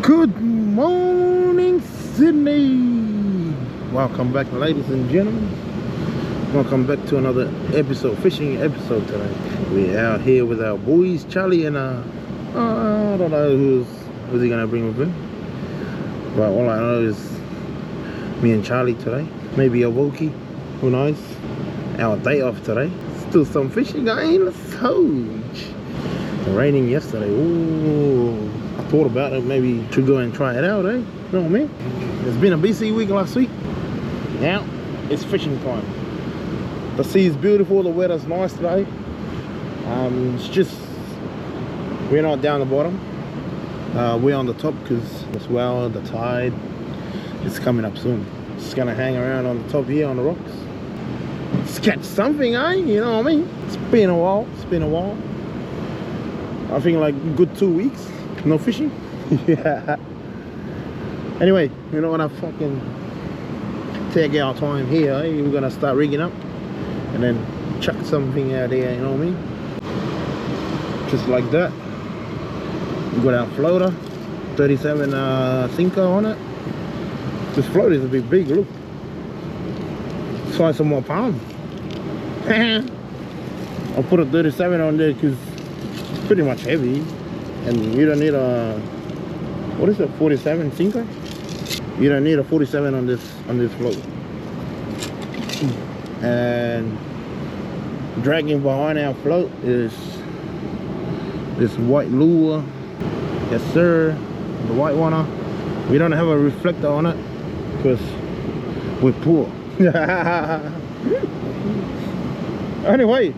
Good morning, Sydney. Welcome back, ladies and gentlemen. Welcome back to another episode, fishing episode today. We're out here with our boys, Charlie and I don't know who's he gonna bring with him, but all I know is me and Charlie today. Maybe a Wookie, who knows? Our day off today. Still some fishing going. Let's go. Raining yesterday. Ooh, I thought about it. Maybe should go and try it out, eh? Know what I mean? It's been a busy week last week. Now it's fishing time. The sea is beautiful. The weather's nice today. It's just we're not down the bottom. We're on the top because the swell, the tide is coming up soon. Just gonna hang around on the top here on the rocks. Let's catch something, eh? You know what I mean? It's been a while. It's been a while. I think like good 2 weeks, no fishing. Yeah. Anyway, you know what? I fucking take our time here. Eh? We're gonna start rigging up and then chuck something out there. You know what I mean? Just like that. We got our floater, 37 sinker on it. This floater is a bit big. Look, size of my palm. I'll put a 37 on there because pretty much heavy, and you don't need a, what is it, 47 sinker? You don't need a 47 on this float. And dragging behind our float is this white lure. Yes sir, the white one. We don't have a reflector on it because we're poor. Anyway,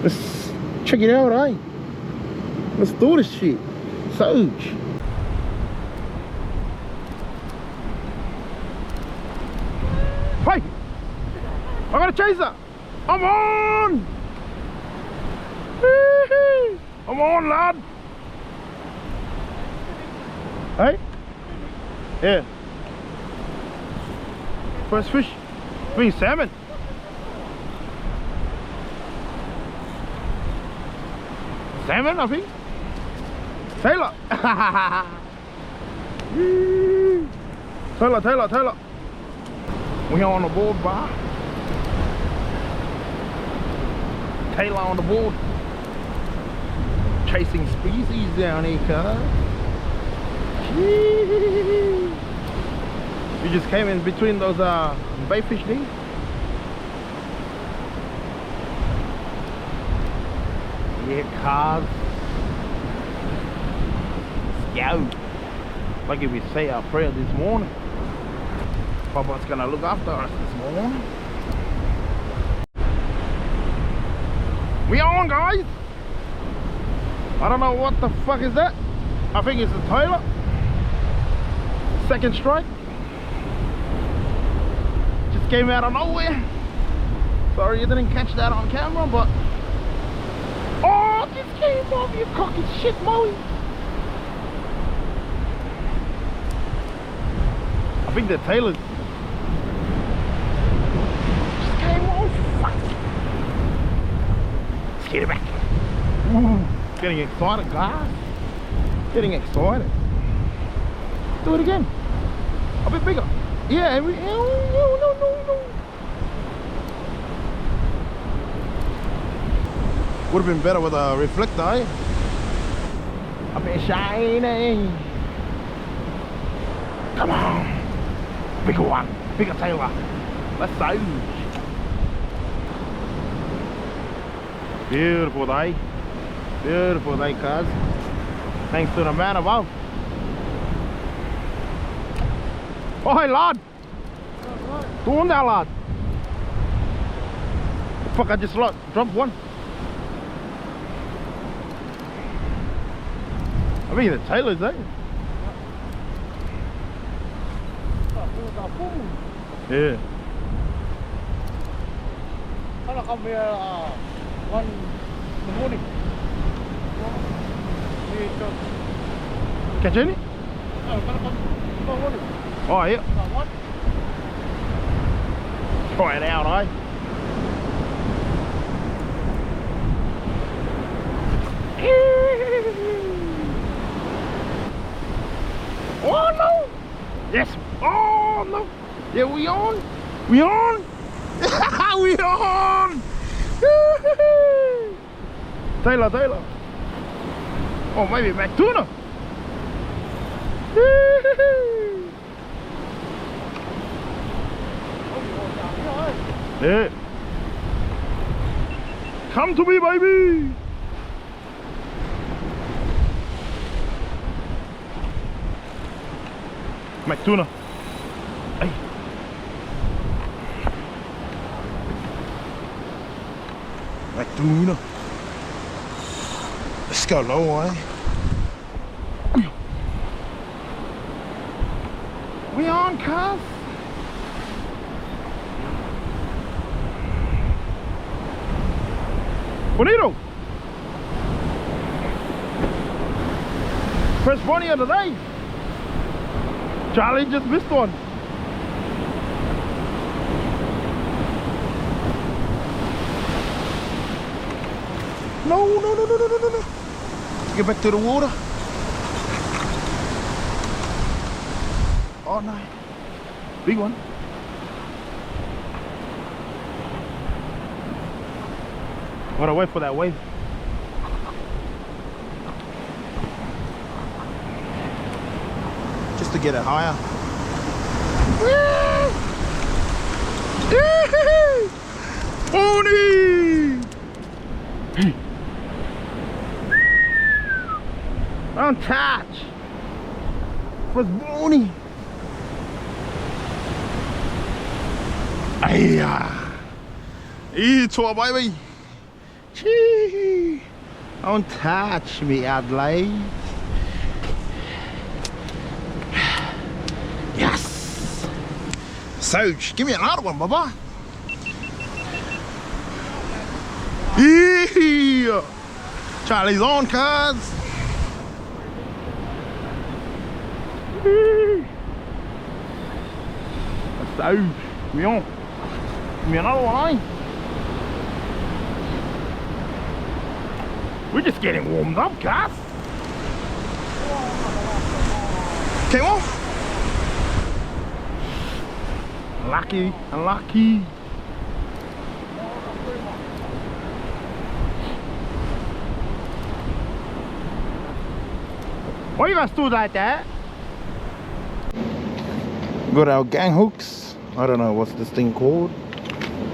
let's check it out, eh? Let's do this shit. Sesh. Hey! I got a chaser! I'm on! I'm on, lad! Hey? Yeah. First fish. I mean salmon. Salmon, I think. Taylor. Taylor. We on the board, bar. Taylor on the board. Chasing species down here, cuz. You just came in between those bait fish things. Yeah, cars. Let's go. Like if we say our prayer this morning, Papa's gonna look after us this morning. We on, guys. I don't know what the fuck is that. I think it's a Taylor. Second strike. Just came out of nowhere. Sorry you didn't catch that on camera, but oh, this came off, you cocky shit, Moe. I think the Taylors just came off. Get it back. Getting excited, guys. Getting excited. Do it again. A bit bigger. Yeah, no. Would have been better with a reflector, eh? A bit shiny. Come on. Bigger one. Bigger Taylor. Let's go. Beautiful day. Beautiful day, cuz. Thanks to the man above. Oh, hey, lad. Doing that, lad. Fuck, I just dropped one. I mean, the Taylor's there. Yeah. How come here one in the morning? Catch any? No, come tomorrow morning. Oh, yeah. What? Try it out, eh? Oh, no! Yes! Oh, no! Yeah, we on! We on! We on! Taylor. Oh, maybe back tuna. Yeah. Come to me, baby. Mac tuna. Hey. Mac tuna. Let's go low, eh? We on, cuz? Bonito! First bunny of the day. Charlie just missed one. No. Get back to the water. Oh no. Big one. Gotta wait for that wave. Just to get it higher. Bonnie! Don't touch. What's Bonnie? Eat it, baby. Gee. Don't touch me, Adelaide. Yes. So, give me another one, Baba. Yeah. Charlie's on, cuz. So, we on. Give me another one, eh? We're just getting warmed up, guys. Came off. Unlucky. Why you guys do like that? Got our gang hooks. I don't know what's this thing called.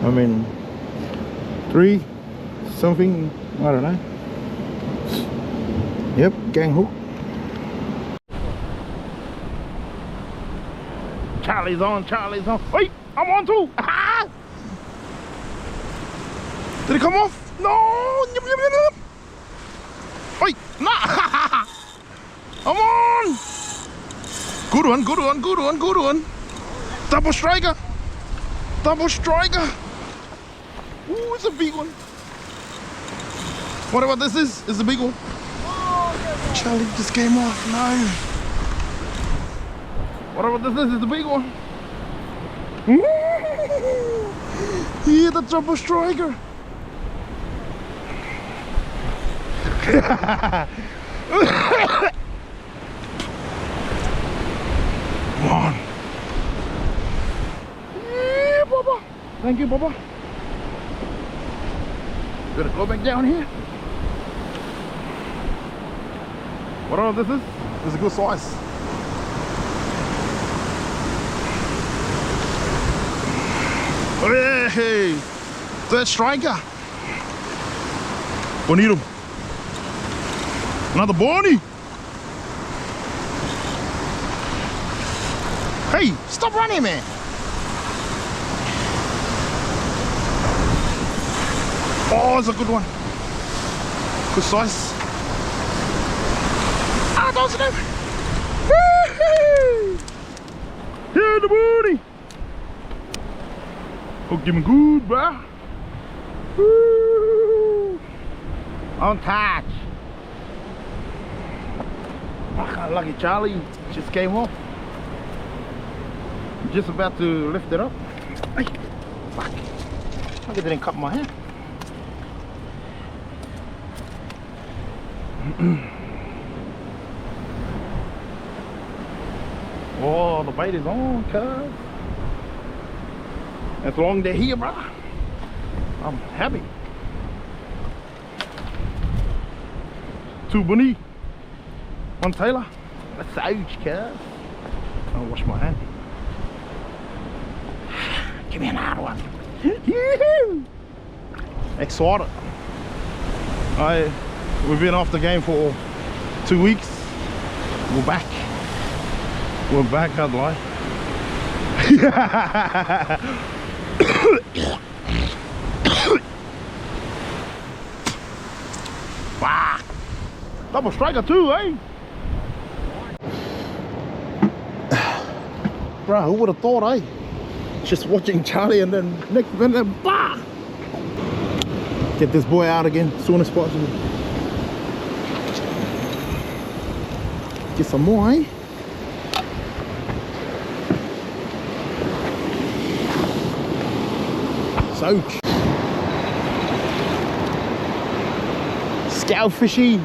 I mean, 3 something. I don't know. Yep, gang hook. Charlie's on. Wait, I'm on too. Did it come off? No. Wait, no. I'm on. Good one. Double striker. Ooh, it's a big one. Whatever this is, it's a big one. Charlie just came off, no. Whatever this is, it's a big one. Yeah, the double striker. Come on. Yeah, Baba. Thank you, Baba. Gonna go back down here. I don't know what this is. This is a good size. Hey, third striker. Bonito. Another Bonnie. Hey, stop running, man. Oh, it's a good one. Good size. Ah, those are them. Here the booty. Hook him good, bruh. Woo. On touch. Oh, lucky Charlie just came off. Just about to lift it up. Hey, fuck. Look, it didn't cut my hand. Oh, the bait is on, cuz. As long as they're here, bro, I'm happy. Two Bunny, one Taylor. That's huge, cuz. I'll wash my hand. Give me another one. Excited. We've been off the game for 2 weeks. We're back. We're back, I'd lie. Wow. Double striker too, eh? Bro, who would have thought, eh? Just watching Charlie and then next minute, bah! Get this boy out again as soon as possible. Get some more, eh? Soak. Scout fishy.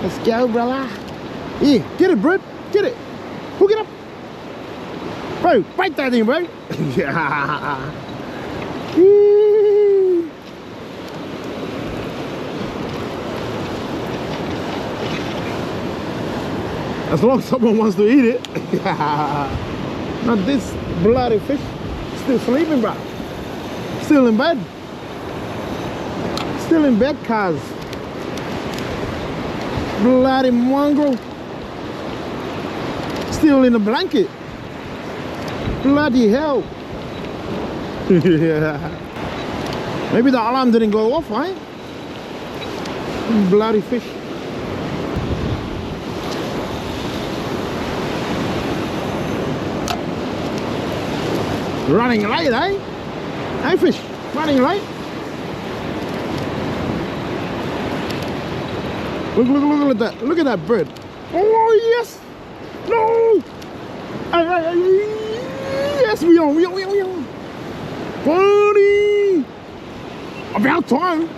Let's go, brother. Yeah, get it, bro. Get it. Hook it up. Bro, break that thing, bro. Yeah. As long as someone wants to eat it. Not this bloody fish. Still sleeping, bro. Still in bed. Still in bed, cuz. Bloody mongrel. Still in the blanket. Bloody hell. Yeah. Maybe the alarm didn't go off, right? Bloody fish. Running late, eh? Hey fish, running late. Look at that. Look at that bird. Oh yes. No. Yes, we on. Buddy. About time.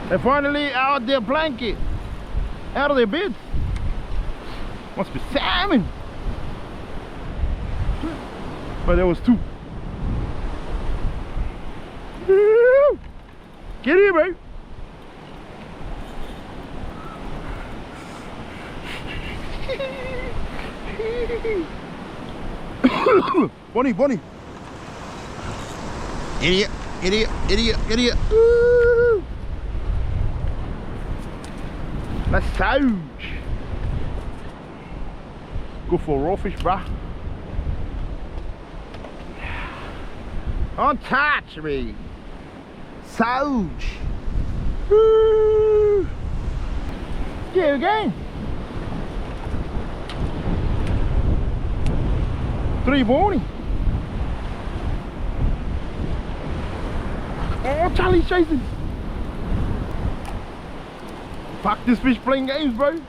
They're finally out of their blanket. Out of their bed. Must be salmon. But there was two. Get here, bro. Bonnie. Idiot. Ooh. That's huge. Go for raw fish, bruh. Don't touch me. Huge. Woo. Yeah, again. 3 Bonnie. Oh, Charlie's chasing. Fuck, this fish playing games, bro.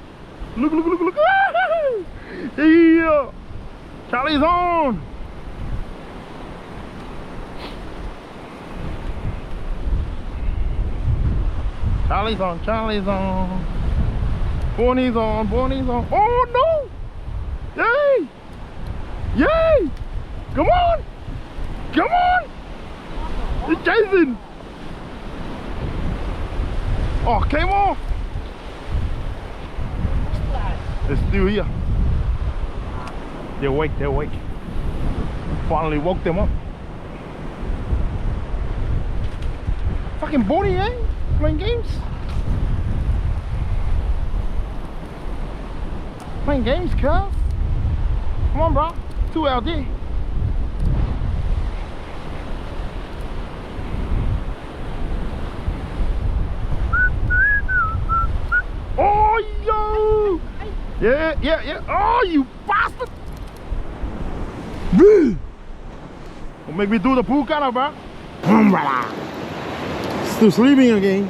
Look. Yeah. Charlie's on. Charlie's on, Charlie's on. Bonnie's on, Bonnie's on. Oh no! Yay! Yay! Come on! Come on! It's chasing! Oh, came off! It's still here. They're awake, they're awake. Finally woke them up. Fucking Bonnie, eh? Playing games? Playing games, cuz. Come on, bro. 2 out there. Oh, yo! Yeah, yeah, yeah. Oh, you bastard! Don't make me do the pool color, bro. Still sleeping again.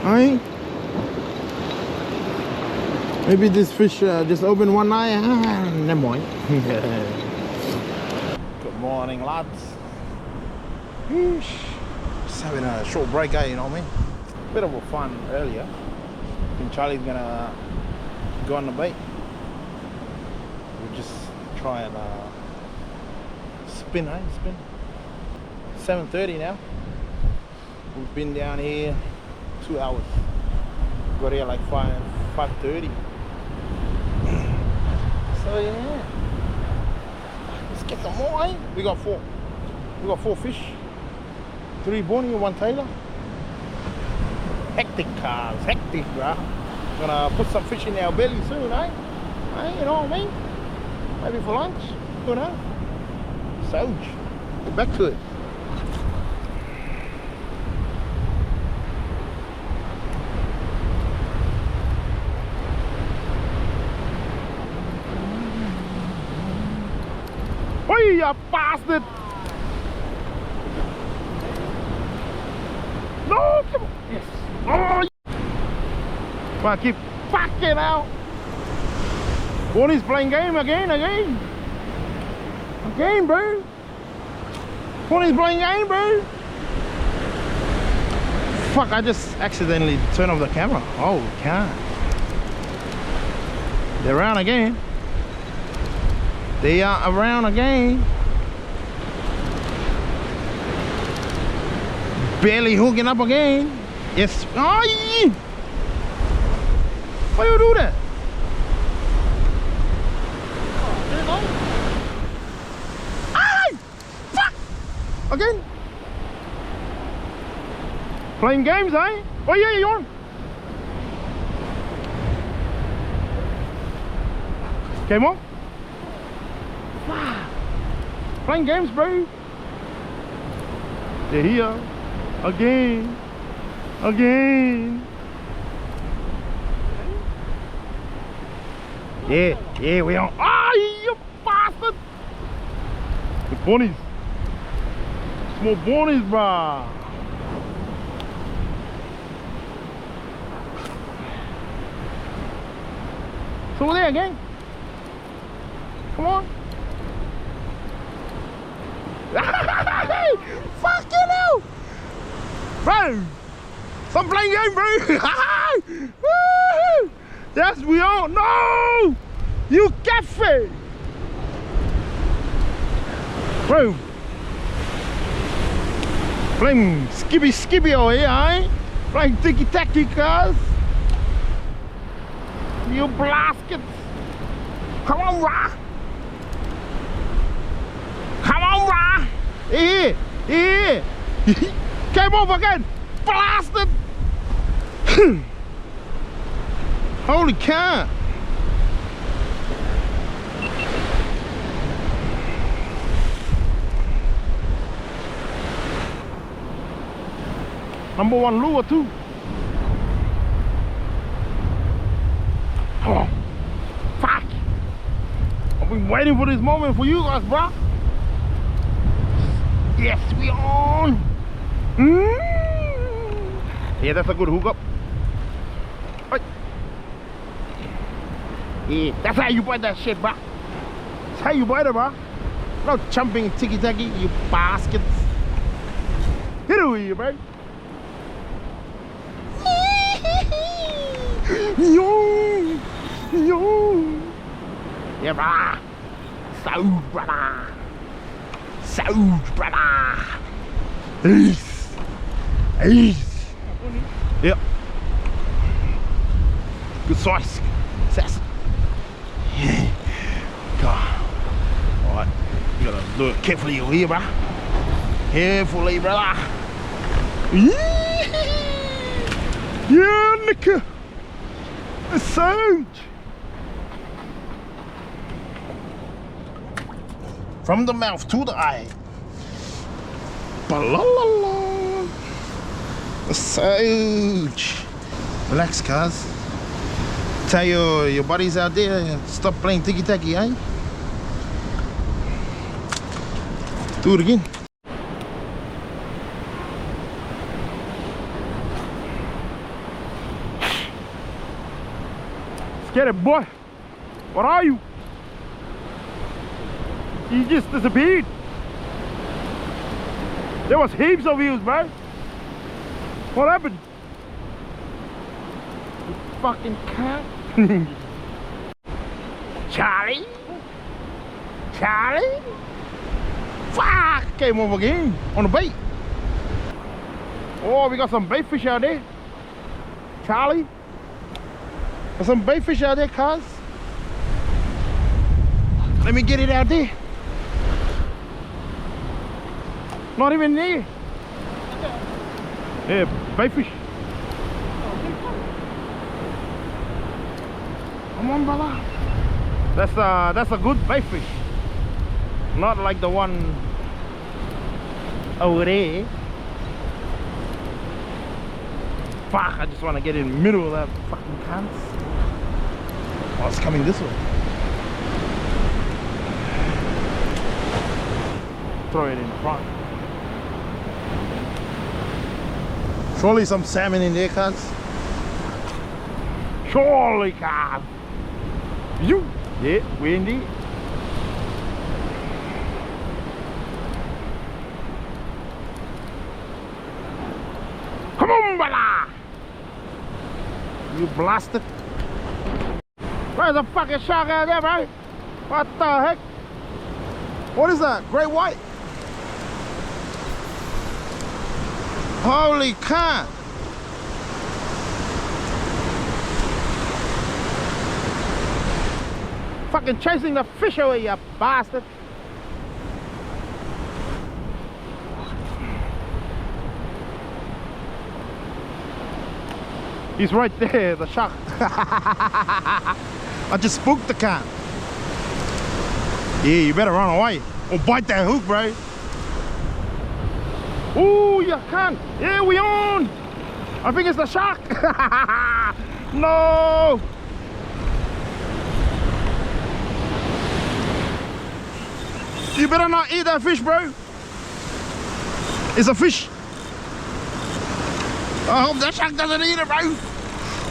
Alright? Maybe this fish just opened one eye. Never mind. Good morning, lads. Just having a short break, eh? You know what I mean? Bit of a fun earlier. I think Charlie's gonna go on the bait. We'll just try and spin, eh? Spin. 7:30 now. We've been down here 2 hours. Got here like 5:30. So yeah, let's get some more, eh? We got four fish, 3 Bonnie and 1 Taylor. Hectic cars, hectic, bruh. Gonna put some fish in our belly soon, eh? You know what I mean? Maybe for lunch, who knows? So, get back to it. Oi, you bastard! No, come on. Yes. Oh, come on, keep fucking out. Bonnie's playing game again, bro. Bonnie's playing game, bro. Fuck, I just accidentally turned off the camera. Oh, can't. They're around again. They are around again. Barely hooking up again. Yes. Oh, yeah. Why you do that? Ah! Fuck! Again. Playing games, eh? Oh yeah, you're on. Came on. Playing games, bro. They're here. Again. Yeah, we on. Ah, you bastard. The Bonnies. Small Bonnies, bruh. So there again. Come on. Fucking hell! Bro! Stop playing game, bro! Yes, we all know! You catfish! Bro! Playing skibby over here, eh? Playing ticky-tacky, cuz! You blasket! Come on, brah! Come on, brah! Here! Came off again! Blasted! Holy cow! Number 1 lure too. Oh, fuck! I've been waiting for this moment for you guys, bro. Yes, we on. Yeah, that's a good hookup. Yeah, that's how you bite that shit, bro. That's how you bite it, bro. No jumping ticky-tacky, you baskets. Get away, bro. Yo! Yo! Yeah, brother! South, brother! South, brother! Ace! Ace! Yep. Good size. Sass. Yeah. God. Alright. You gotta do it carefully over here, brother. Carefully, brother. Yeah, nigga. The sound. From the mouth to the eye. Ba-la-la-la. The sound. Relax, cuz. Tell your buddies out there, stop playing ticky-tacky, eh? Do it again. Get it, boy. What are you? You just disappeared. There was heaps of views, bro. What happened? You fucking cat. Charlie? Charlie? Fuck! Came over again on the bait. Oh, we got some bait fish out there. Charlie? There's some bait fish out there, cuz. Let me get it out there. Not even there. Yeah, bait fish. Come on, brother. That's a good bait fish. Not like the one over there. Fuck, I just want to get in the middle of that fucking cunt. Oh, it's coming this way. Throw it in front. Surely some salmon in there, cuz. Surely, cuz. You? Yeah, we indeed. Come on, brother! You blasted. There's a fucking shark out there, bro. What the heck? What is that? Great white? Holy cow! Fucking chasing the fish away, you bastard. He's right there, the shark. I just spooked the cat. Yeah, you better run away or bite that hook, bro. Oh, you can't. Yeah, we on. I think it's the shark. No. You better not eat that fish, bro. It's a fish. I hope that shark doesn't eat it, bro.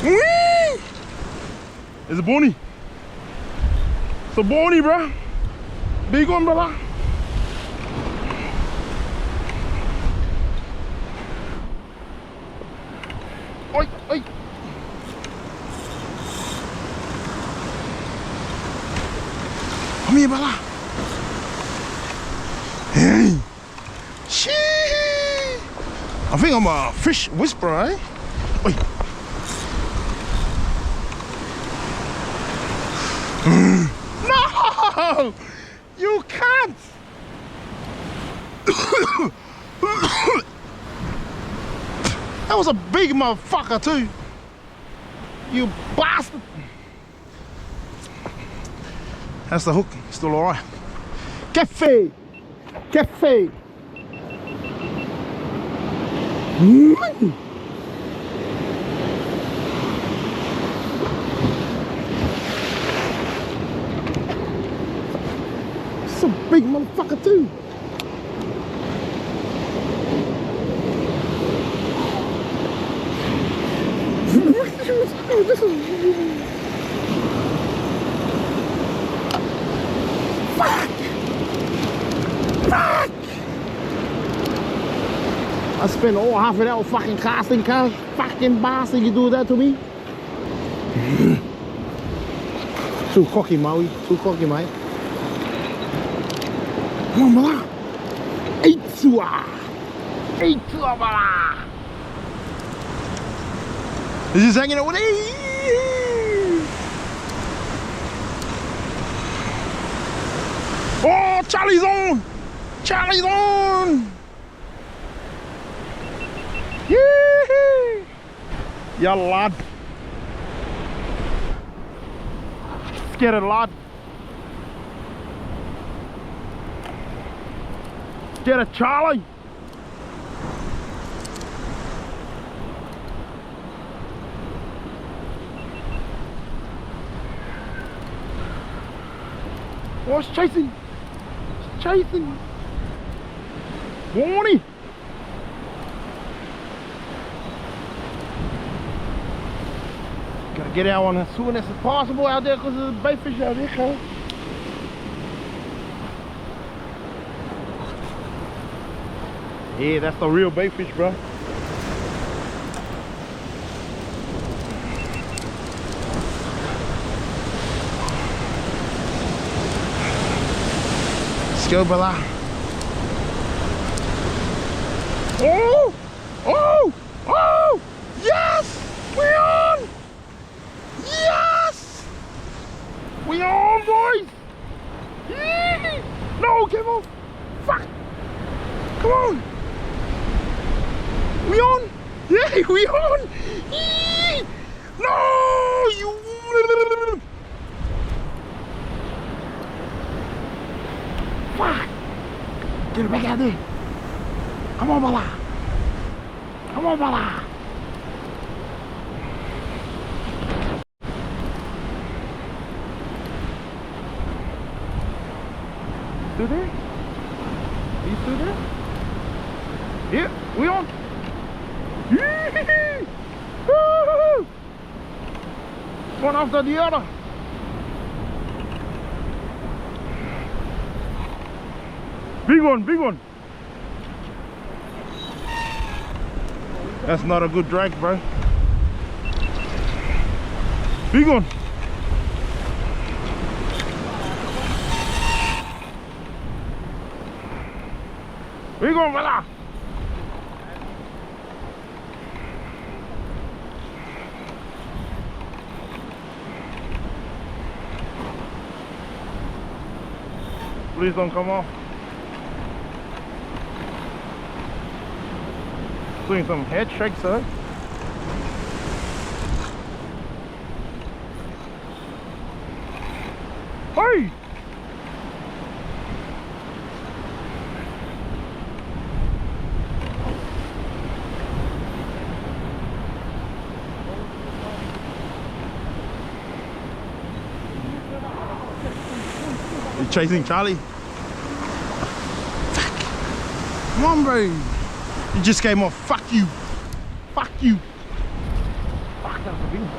Whee! It's a bony. It's a bony, bro. Big one, brother. Oi, oi. Come here, brother. Hey. Shee. I think I'm a fish whisperer, eh? Oi. No! You can't! That was a big motherfucker too. You bastard! That's the hook, still alright. Cafe! Cafe! It's a big motherfucker too. Fuck! Fuck! I spent all half an hour fucking casting, cuz. Fucking bastard, you do that to me? Too cocky, Maui. Too cocky, mate. Come on, brother. Eitzua. Eitzua, brother. Is this hanging out with me? Oh, Charlie's on! Charlie's on! Yee! Ya lad. Scared lad. Scared Charlie. Oh, it's chasing. It's chasing. Warnie. Gotta get out on as soon as possible out there because there's bait fish out there, cuz. Yeah, that's the real bait fish, bro. Let's go, brother. Oh! Oh! Oh! Yes! We're on! Yes! We on, boys! Yee! No, come on! Fuck! Come on! We on? Yeah, we on! Yee! No! You! Fuck! Get it back out there! Come on, brother! Come on, brother! Still there? Are you still there? Yeah, we on! Yee-hee-hee! Woo-hoo-hoo! One after the other. Big one, big one. That's not a good drag, bro. Big one. Big one, brother. Please don't come off. Doing some head shakes, sir. Hey! You're chasing Charlie? Fuck! Come on, bro! You just came off. Fuck you. Fuck you. Fuck, that was a big one.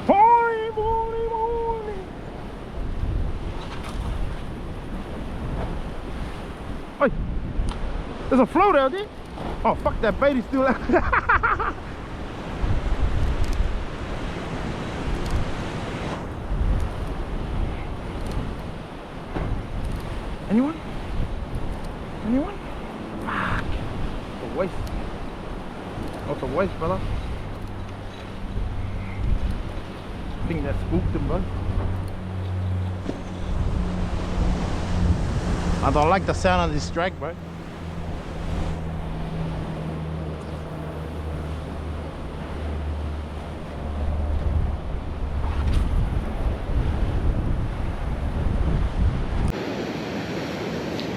Morning, morning, morning. Hey, there's a float out there. Oh, fuck, that bait is still out. Anyone? Anyone? Fuck. It's a waste. That's a waste, brother. I think that spooked him, bro. I don't like the sound of this drag, bro.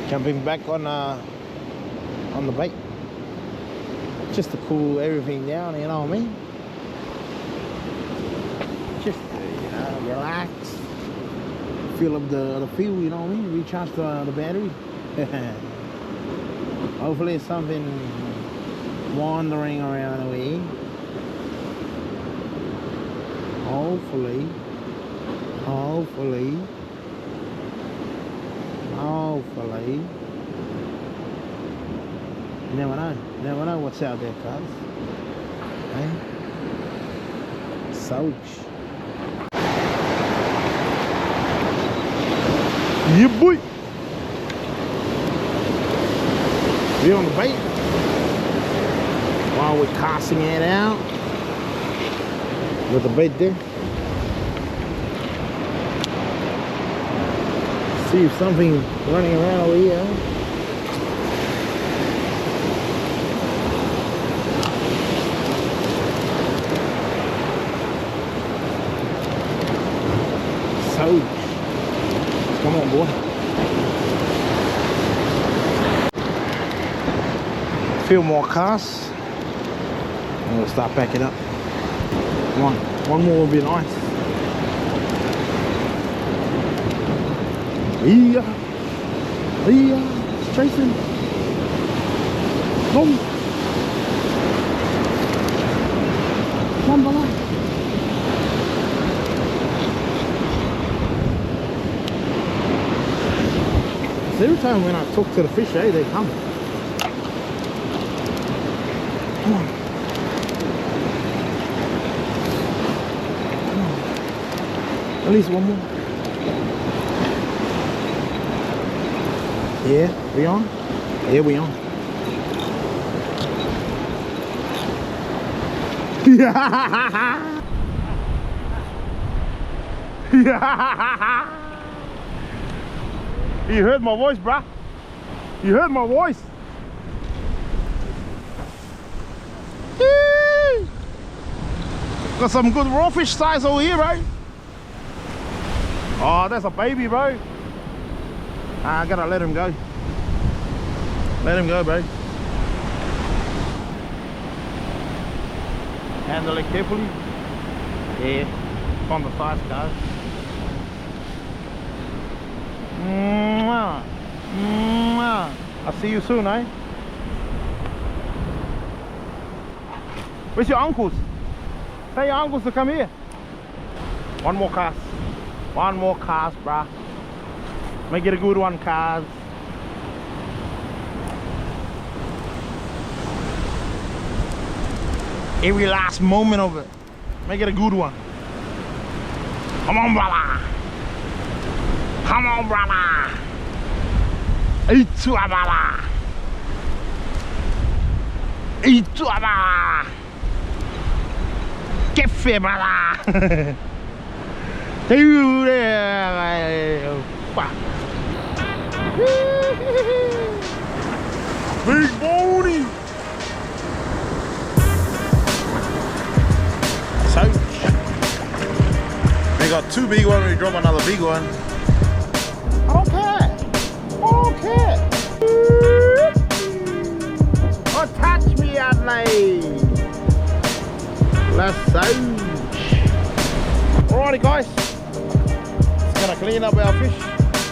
Jumping back on the bait, just to cool everything down, you know what I mean? Just you know, relax, fill up the fuel, you know what I mean? Recharge the battery. Hopefully it's something wandering around the way. Hopefully. You never know what's out there, cuz. Hey? Sesh. Yeah, boy. We're on the bait while we're casting it out with the bait there. See if something running around over here. Sesh. Come on, boy. Few more casts and we'll start packing up. Come on, one more will be nice. Yeah, it's chasing. Come on, Bala. Every time when I talk to the fish, hey, they come. Come on. Come on. At least one more. Yeah, we on? Yeah, we on. Yeah. You heard my voice, bruh. You heard my voice. Yee. Got some good raw fish size over here, bro. Oh, that's a baby, bro. I gotta let him go. Let him go, bro. Handle it carefully. Yeah, on the size, guys. Mwah. Mwah. I'll see you soon, eh? Where's your uncles? Tell your uncles to come here. One more cast. One more cast, bruh. Make it a good one, cast. Every last moment of it. Make it a good one. Come on, brother. Come on, brother. Itu brother. Itu brother. Cafe, brother. Big Bonito. So we got two big ones, we drop another big one. I don't care. I don't care. Don't touch me, Adley. Let's sesh. Alrighty, guys. Just gonna clean up our fish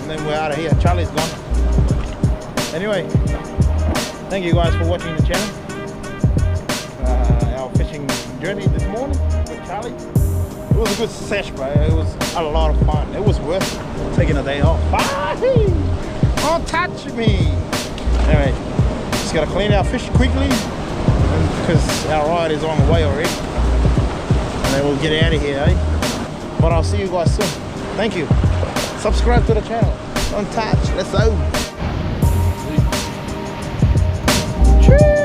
and then we're out of here. Charlie's gone. Anyway, thank you guys for watching the channel. Our fishing journey this morning with Charlie. It was a good sesh, bro. It was a lot of fun. It was worth it, taking a day off. Don't touch me. Anyway, just gotta clean our fish quickly because our ride is on the way already. And then we'll get out of here, eh? But I'll see you guys soon. Thank you. Subscribe to the channel. Don't touch. Let's go. Cheers.